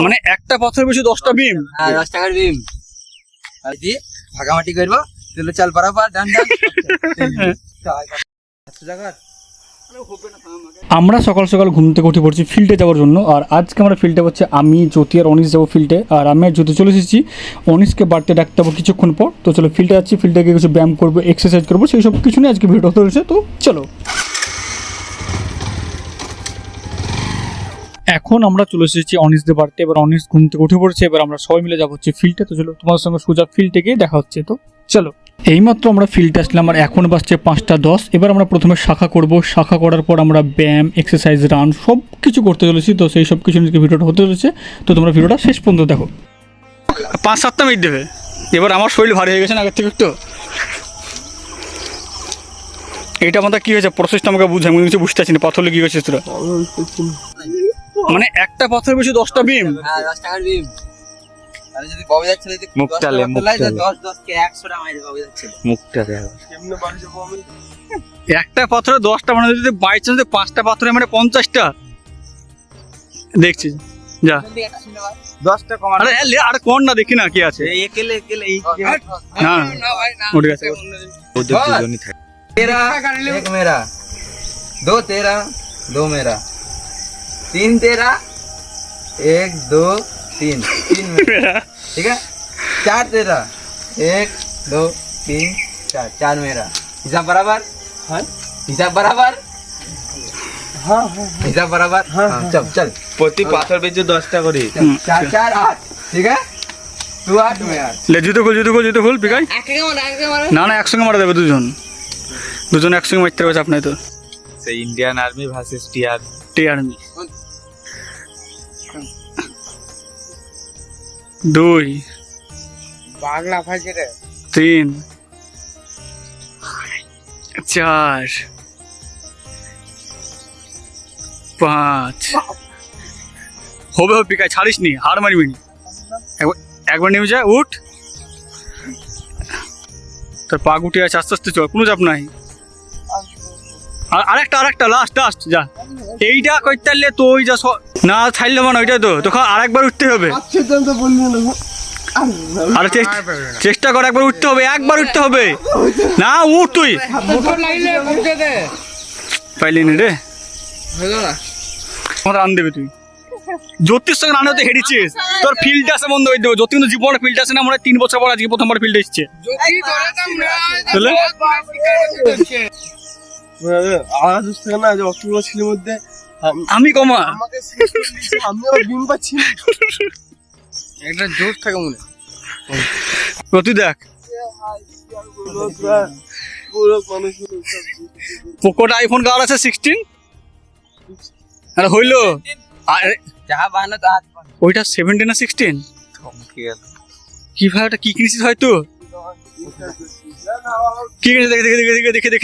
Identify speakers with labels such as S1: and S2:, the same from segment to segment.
S1: মানে একটা পাথরের বেশি 10টা বিম।
S2: হ্যাঁ 10 টাকার বিম আর দি ভাগামাটি করব চলো চল বরাবর ডান ডান
S1: আমরা সকাল সকাল ঘুম থেকে উঠে পড়ছি ফিল্ডে যাওয়ার জন্য। আর আজকে আমরা ফিল্ডে হচ্ছে আমি জ্যোতি আর অনিশ যাবো ফিল্ডে। আর আমি আর জ্যোতি চলে এসেছি, অনিশকে বাড়তে ডাকতে যাবো কিছুক্ষণ পর। তো চলো ফিল্ডে যাচ্ছি, ফিল্ডে গিয়ে কিছু ব্যায়াম করবো, এক্সারসাইজ করবো, সেই সব কিছু নিয়ে আজকে ভিডিও হতে রয়েছে। তো চলো এখন আমরা চলে এসেছি অনিশদের বাড়তে। এবার অনিশ ঘুম থেকে উঠে পড়েছে, এবার আমরা সবাই মিলে যাবো হচ্ছে ফিল্ডে। তো চলো তোমাদের সঙ্গে সোজা ফিল্ডে গিয়ে দেখা হচ্ছে। তো চলো এইমাত্র আমরা ফিল্ডে আসলাম আর এখন বাজছে 5:10। এবার আমরা প্রথমে শাখা করব, শাখা করার পর আমরা ব্যায়াম, এক্সারসাইজ, রান সব কিছু করতে চলেছি। তো সেই সব কিছু নিয়ে ভিডিওটা হতে চলেছে, তো তোমরা ভিডিওটা শেষ পর্যন্ত দেখো। 5-7টা মিনিট দেবে। এবার আমার শরীর ভারী হয়ে গেছে না আগের থেকে একটু। এইটা আমাদের কী হয়েছে প্রসেসটা আমাকে বুঝে আমি কিছু বুঝতে পারছি না। পাথর লেগে গেছে তোরা, মানে একটা পাথরের বেশি 10টা বিম।
S2: হ্যাঁ 10 টাকার বিম আরে যদি বাবু যাচ্ছে যদি মুখটালে 10 কে 100 টাকা মাইরে বাবু যাচ্ছে মুখটালে কেমনে বাড়িতে বাবু
S1: একটা পাথরে 10টা মানে যদি বাই চান্স 5টা পাথরে মানে 50টা দেখছি যা
S2: 10টা কমান
S1: আরে আর কোন না দেখি না কি আছে
S2: এই একেলে এই
S1: না
S2: না ভাই না
S1: উঠে গেছে
S2: ওদের দুজনই থাকে तेरा एक मेरा दो तेरा दो मेरा तीन तेरा 1 2 3 3 मेरा ठीक है 4 तेरा 1 2 3 4 4 मेरा हिसाब बराबर हाँ हिसाब बराबर हाँ हाँ हिसाब बराबर हाँ चल चल
S3: প্রতি পাথর বেচে 10টা করে
S2: 4 4 8 ठीक है तू 8 मैं 8
S1: ले জুতো খুল বিকাই না না একসঙ্গে মারা যাবে দুজন একসঙ্গে মারতে হবে, চাপ নাই তো।
S3: সেই ইন্ডিয়ান আর্মি ভার্সেস
S1: টি আর্মি 2
S2: बागला फाजे रे
S1: 3 4 5 হবে বিকাই, ছাড়িস নি, হার মারবি নি। একবার নেমে যা, উঠ, তোর পা গুটি আছে, আস্তে আস্তে চল, কোনো চাপ নাই। আরেকটা লাস্ট যা। এইটা করতে পারলে তো ওই যা না ছাড়লে মানে ওইটা তো তোকে আরেকবার উঠতে হবে। আরে চেষ্টা কর, একবার উঠতে হবে, একবার উঠতে হবে না, উঠ তুই পাইলি নি রে, আমাদের আন দেবে তুই। জ্যোতির সঙ্গে রান হতে হেরেছিস, তোর ফিল্ড আসে বন্ধ হয়ে দেবো। জ্যোতি কিন্তু জীবনে ফিল্ড আসে না, মনে হয় 3 বছর পর আজকে প্রথমবার ফিল্ড এসছে। আমি কমা
S2: একটা জোর থাকে মনে
S1: তুই দেখ পোকোটা আইফোন কার আছে 16 আরে হইলো
S2: যাহা বাহানা তা
S1: ওইটা 17 না 16 কি ভাই ওটা কি কিনেছিস হয়তো কি কিনেছিস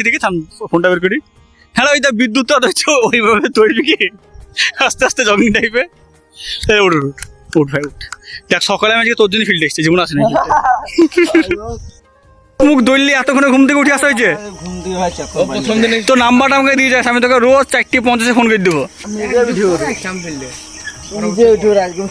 S1: দেখে থাম ফোনটা বের করি। হ্যালো ওইটা বিদ্যুৎ ওইভাবে তৈরি কি আস্তে আস্তে জগিং টাইপে। উঠ ভাই উঠ, দেখ সকালে আমি আজকে তোর জন্য ফিল্ড এসেছি, জীবন আসে না মুখ দৌড়লি এতক্ষণে ঘুম থেকে উঠে আসা হয়েছে।
S2: প্রথম দিন
S1: তো নাম্বারটা আমাকে দিয়ে যাস, আমি তোকে রোজ 4:50 ফোন করে দেবো।
S2: একদম